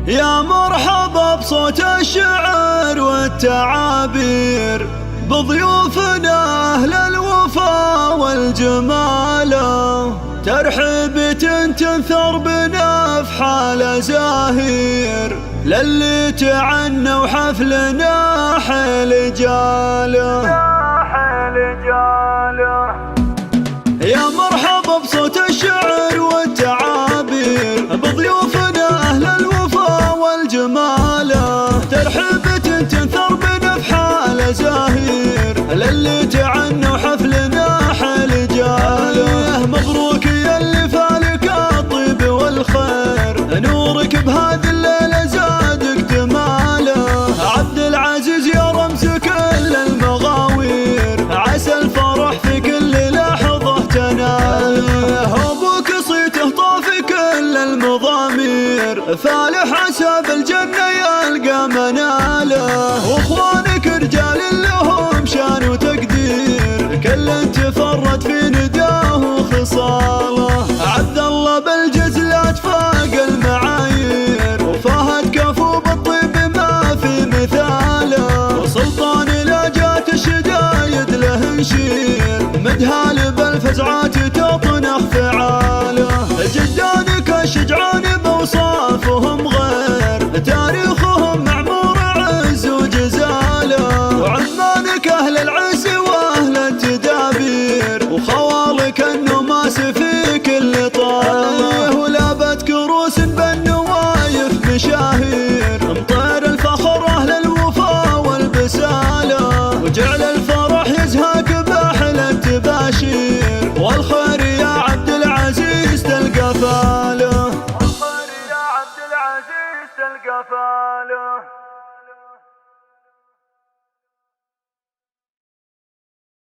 يا مرحبا بصوت الشعر والتعابير، بضيوفنا أهل الوفا والجمال، ترحيبة تنثر بنا في حال زاهير، للي تعنى وحفلنا حيل جاله. يا مرحبا بصوت الشعر والتعابير، بضيوفنا أهل الوفا والجمال، ترحيبة تنثر بنا في حال زاهير، للي تعنى وحفلنا حيل جاله. مبروك يا اللي فالك الطيب والخير، نورك بهذه الليلة زادك جماله. عبد العزيز يا رمز كل المغاوير، عسى الفرح في كل لحظة تناله. أبوك صيته طافي كل المضامير، فالح عسى بالجنة يلقى مناله. واخوانك رجال لهم شان وتقدير، كل تفرد في نداه وخصاله. عبد الله بالجزلات فاق المعايير، وفهد كفو بالطيب ما في مثاله. وسلطان لا جات الشدايد له نشير، مدهال بالفزعات تطنخ فعاله. جدانك الشجعان بوصافهم غير، تاريخهم معمور عز وجزاله. وعمانك أهل العز وأهل التدابير، وخوالك النماس في كل طاله. ولابت كروس بالنوايف مشاهير، مطير الفخر أهل الوفا والبساله. وجعل الفرح يزهق بأحلى التباشير، والخير يا عبد العزيز تلقى فاله.